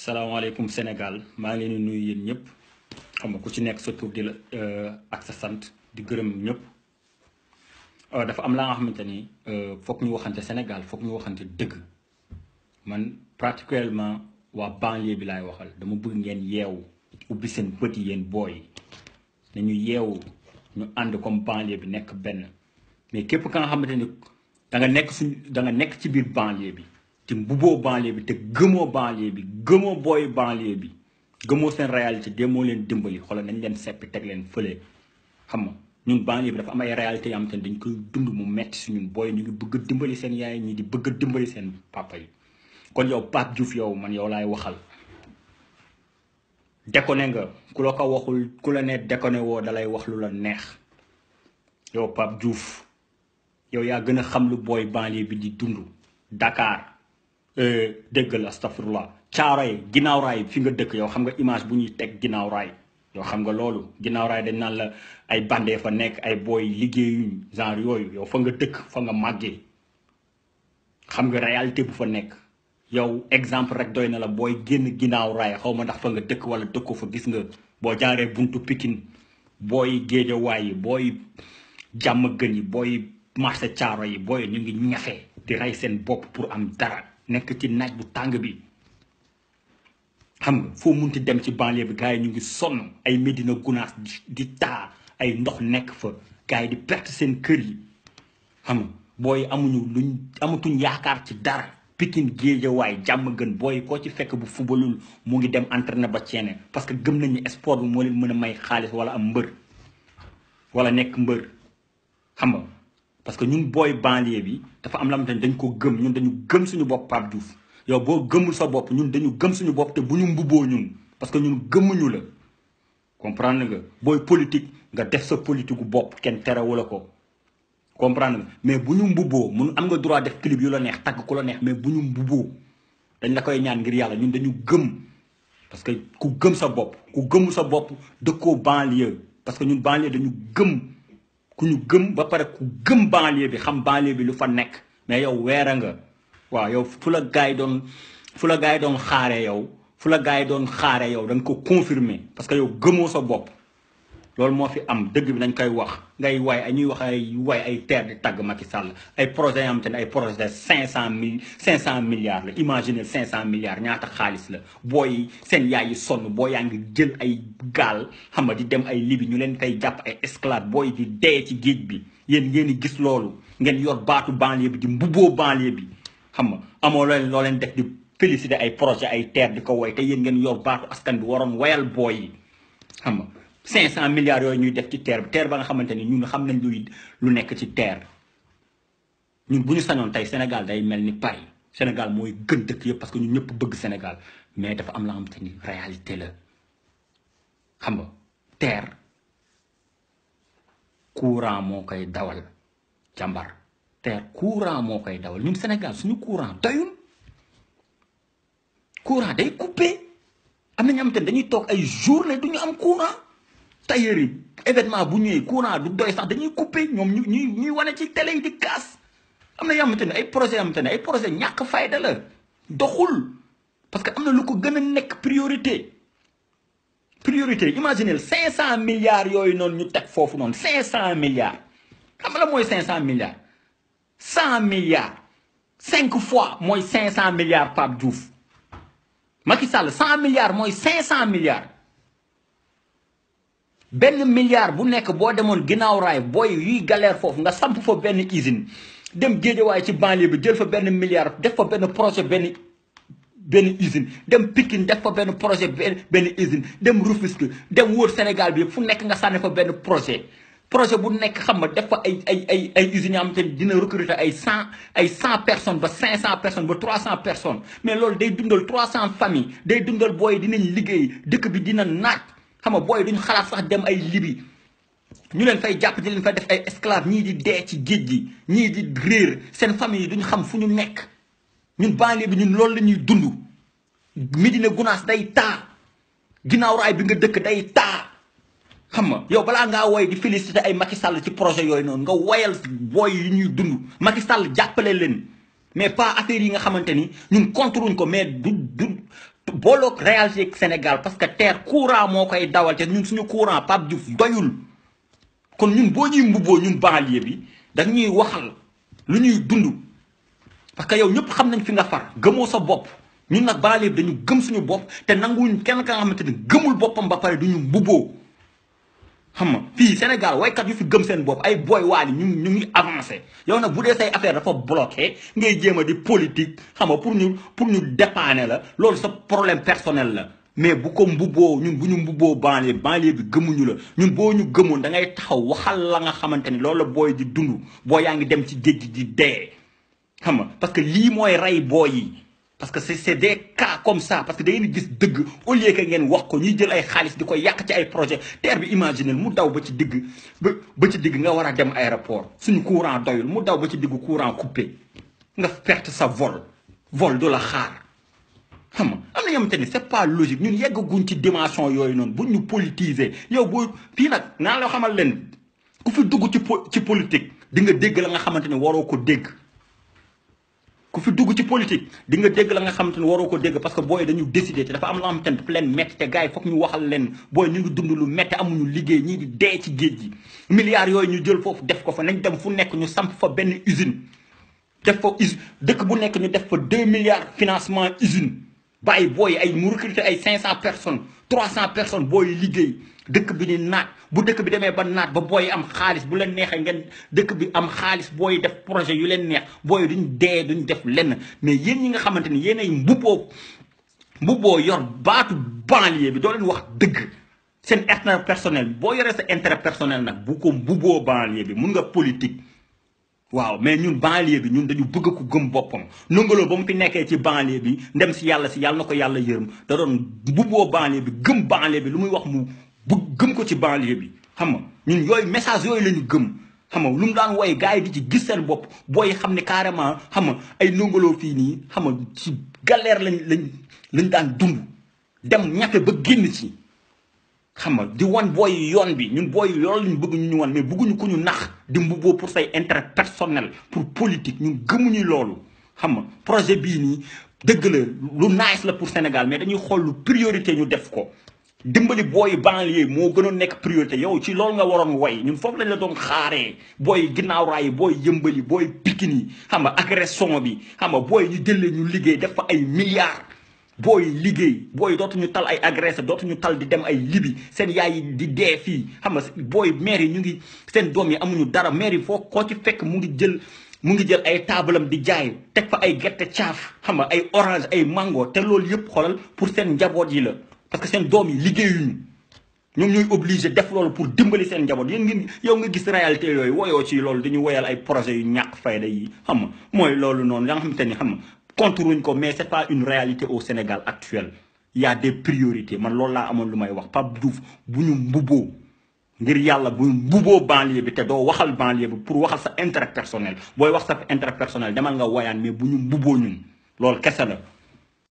salaamaaleykum Sénégal maa ngi leen di nuyu yéen ñëpp xam nga ku ci nekk sa tur di la ak sa sant di gërëm ñëpp dafa am la nga xamante ni foog ñu waxante Sénégal foog ñu waxante dëgg man particulièrement waa banlieue bi laay waxal dama bëgg ngeen yeewu ubbi seen bët yi yéen booy nañu yeewu ñu ànd comme banlieue bi nekk benn mais képp ka nga xamante ni da nga nekk ci biir banlieue bi. te mbubboo banlieue bi te gëmoo banlieue bi gëmoo booy banlieue bi gëmoo seen réalité demoo leen dimbali xoolal nañ leen seppi teg leen fële xam nga ñun banlieue bi dafa am ay réalité yoo xam te ne dañ koy dund mu metti si ñun booy ñu ngi bëgg a dimbali seen yaay ñi di bëgg a dimbali seen papa yi kon yow Pape Diouf yow man yow laay waxal déconné nga ku la ko waxul ku la ne déconné woo dalay wax lu la neex yow Pape Diouf yow yaa gën a xam lu booy banlieue bi di dund Dakar dégg la astafurlah caaroy ginnaaw raay fi nga dëkk yow xam nga image bu ñuy teg ginnaaw raay yow xam nga loolu ginnaaw raay dañ naan la ay bandee fa nekk ay booy liggéeyuñ genre yooyu yow fa nga dëkk fa nga màggee xam nga réalité bu fa nekk yow exemple rek doy na la booy génn ginnaaw raay xaw ma ndax fa nga dëkk wala dëkko fa gis nga boo jaaree buntu Pikine booy Géejawaay yi booy jàmm gën yi booy marché caaro yi booy ñu ngi ñafe di rey seen bopp pour am dara nekk ci naaj bu tàng bi xam nga foo munti dem ci banlieue bi gars yi ñu ngi sonn ay Médina Gounass di taa ay ndox nekk fa gars yi di perte seen kër yi xam nga booy amatuñ yaakaar ci dara Pikine Guédiawaye jàmm gën booy koo ci fekk bu fubalul mu ngi dem entraîné ba ceene parce que gëm nañu sport bi moo leen mën a may xaalis wala am mbër wala nekk mbër xam nga parce que ñun booy banlieue bi dafa am la xamante ne dañ ko gëm ñun dañu gëm suñu bopp Pape Diouf yow boo gëmul sa bopp ñun dañu gëm suñu bopp te bu ñu mbubboo ñun parce que ñun gëmuñu la comprendre nga booy politique nga def sa politique gu bopp kenn terewu la ko comprendre nga mais bu ñu mbubboo mun am nga droit def clip yu la neex tagg ku la neex mais bu ñu mbubboo dañ la koy ñaan ngir yàlla ñun dañu gëm parce que ku gëm sa bopp ku gëmul sa bopp dëkkoo banlieue parce que ñun banlieue dañu gëm ku ñu gëm ba pare ku gëm banlieue bi xam banlieue bi lu fa nekk mais yow weera nga waaw yow fu la gars yi doon xaare yow fu la gars yi doon xaare yow da nga ko confirmer parce que yow gëmoo sa bopp loolu moo fi am dëgg bi dañ koy wax ngay ñuy wax ay terre di tagg Macky Sall ay projets yoo xam te ne ay projet de 500 milliards la imaginer 500 milliards ñaata xaalis la booy seen yaay yi sonn boo yaa ngi jël ay gaal xam nga di dem ay Libi ñu leen fay jàpp ay esclave booy di dee ci géej bi yéen ngeen di gis loolu ngeen yor baatu banlieue bi di mbubboo banlieue bi xam nga amoo loo leen def di féliciter ay projet ay terre di ko woy te yéen ngeen yor baatu askan bi waroon woyal booy yi xam nga 500 milliards yooyu ñuy def ci terre bi terre ba nga xamante ni ñun xam nañ lu nekk ci terre ñun bu ñu sañoon tey Sénégal day mel ni Paris Sénégal mooy gën dëkk yëpp parce que ñun ñëpp bëgg Sénégal mais dafa am la xamante ni réalité la xam nga terre courant moo koy dawal jàmbar terre courant moo koy dawal ñun Sénégal suñu courant doyul courant day coupé am na ñoo xamante ni dañuy toog ay journée du ñu am courant. tailleur yi événement bu ñëwee courant du doy sax dañuy coupé ñoom ñuy wane ci télé yi di kaas am na yoo xamante ne ay projet yoo xamante ne ay projet ñàkk fayda la doxul parce que am na lu ko gën a nekk priorité imaginez 500 milliards yooyu noonu ñu teg foofu noonu 500 milliards xam nga la mooy 500 milliards 100 milliards 5 fois mooy 500 milliards Pape Diouf Macky Sall 100 milliards mooy 500 milliards benn milliard bu nekk boo demoon ginnaaw raay booy yuy galère foofu nga samp fa benn usine dem Géejawaay ci banlieue bi jël fa benn milliard def fa benn projet benn usine dem Pikine def fa benn projet benn usine dem Rufisque dem wóor Sénégal bi yëpp fu nekk nga sànni fa benn projet bu nekk xam nga def fa ay usines yoo xamante ni dina recruter ay 100 personnes ba 500 personnes ba 300 personnes mais loolu day dundal 300 familles day dundal booy dinañ liggéey dëkk bi dina naaj. xam nga booy duñu xalaat sax dem ay Libi ñu leen fay jàpp di leen fay def ay esclave ñii di dee ci géej gi ñii di réer seen famille yi duñu xam fu ñu nekk ñun banlieue bi ñun loolu la ñuy dund Médina Gounass day taa ginnaaw raay bi nga dëkk day taa xam nga yow balaa ngaa woy di féliciter ay Macky Sall ci projet yooyu noonu nga woyal booy yi ñuy dund Macky Sall jàppale leen mais pas affaire yi nga xamante ni ñun contre wuñ ko mais du booloog réalité Sénégal parce que terre courant moo koy dawal te ñun suñu courant Pape Diouf doyul kon ñun boo ñuy mbubboo ñun banlieue bi dañuy waxal lu ñuy dund parce que yow ñëpp xam nañ fi nga far gëmoo sa bopp ñun nag banlieue bi dañu gëm suñu bopp te nanguwuñ kenn ka nga xamante ni gëmul boppam ba pare duñu mbubboo xam nga fii Sénégal waykat yu fi gëm seen bopp ay boy waali ñu ngi avancé yow nag bu dee say affaire dafa bloqué ngay jéem a di politique xam nga pour ñu dépanner la loolu sa problème personnel la mais bu ko mbubboo ñun bu ñu mbubboo banlieue bi gëmuñu la ñun boo ñu gëmoon da ngay taxaw waxal la nga xamante ni loolu la booy di dund boo yaa ngi dem ci géej gi di dee xam nga parce que lii mooy rey booy yi parce que c'est des cas comme ça parce que da ngeen gis dëgg au lieu que ngeen wax ko ñuy jël ay xaalis di ko yàq ci ay projet terre bi imaginer mu daw ba ci digg ba ci digg nga war a dem aéroport suñu courant doyul mu daw ba ci digg courant coupé nga perte sa vol du la xaar xam nga am na yamante ni c'est pas logique ñun yeggaguñ ci dimension yooyu noonu buñ ñu politiser yow boo fii nag naa la xamal leen ku fi dugg ci politique di nga dégg la nga xamante ni waroo ko dégg ku fi dugg ci politique di nga dégg la nga xamante ni waroo ko dégg parce que booy dañu décider te dafa am loo xamante ni dafa leen métti te gars yi foog ñu waxal leen booy ñu ngi dund lu métti amuñu liggéey ñii di dee ci géej gi milliards yooyu ñu jël foofu def ko fa nañ dem fu nekk ñu samp fa benn usine def fa dëkk bu nekk ñu def fa 2 milliards financement usine bàyyi booy ay mu recruter ay 500 personnes 300 personnes booy liggéey dëkk bi ni naat bu dëkk bi demee ba naat ba booy am xaalis bu leen neexee ngeen dëkk bi am xaalis booy def projet yu leen neex booy duñ dee duñ def lenn mais yéen ñi nga xamante ni yéen ay mbubboo yor baatu banlieue bi doo leen wax dëgg seen intérêt personnel boo yoree sa intérêt personnel nag bu ko mbubboo banlieue bi mun nga politique waaw mais ñun banlieue bi ñun dañu bëgg ku gëm boppam nongaloo ba mu fi nekkee ci banlieue bi ndem si yàlla na ko yàlla yërëm da doon mbubboo banlieue bi gëm banlieue bi lu muy wax mu gëm ko ci banlieue bi xam nga ñun yooyu message yooyu la ñu gëm xam nga lu mu daan woy gars yi di ci gis seen bopp booy xam ne carrément xam nga ay nongaloo fii nii xam nga ci galère lañ daan dund dem ñafe ba génn ci xam nga di wan booy yoon bi ñun booy loolu lañ bëgg ñu wan mais bëgguñu ko ñu nax di mbubboo pour say intérêt personnel pour politique ñun gëmuñu loolu xam nga projet bii nii dëgg la lu nice la pour Sénégal mais dañuy xool lu priorité ñu def ko dimbali booy banlieue moo gënoon nekk priorité yow ci loolu nga waroon way ñun foofu lañ la doon xaaree booy ginnaaw raay yi booy yëmbali booy Pikine yi xam nga agression bi xam nga booy ñu jëlee ñu liggéey def fa ay milliards booy liggéey booy dootuñu tal ay agressé dootuñu tal di dem ay libi seen yaay yi di dee fii xam nga booy maire yi ñu ngi seen doom yi amuñu dara maire yi foo koo ci fekk mu ngi jël ay taabalam di jaay teg fa ay gerte caaf xam nga ay orange ay mango te loolu yëpp xoolal pour seen njaboot yi la parce que seen doom yi liggéeyuñu ñoom ñooy obligé def loolu pour dimbali seen njaboot yow nga gis réalité yooyu woyoo ci loolu dañu woyal ay projet yu ñàkk fayda yi xam nga mooy loolu noonu ya nga xamante ni xam nga contre wuñ ko mais c'est pas une réalité au Sénégal actuel il y a des priorités man loolu laa amoon lu may wax Pape Diouf bu ñu mbubboo ngir yàlla bu ñu mbubboo banlieue bi te doo waxal banlieue bi pour waxal sa intérêt personnel booy wax sa intérêt personnel demal nga woyaan mais bu ñu mbubboo ñun loolu kese la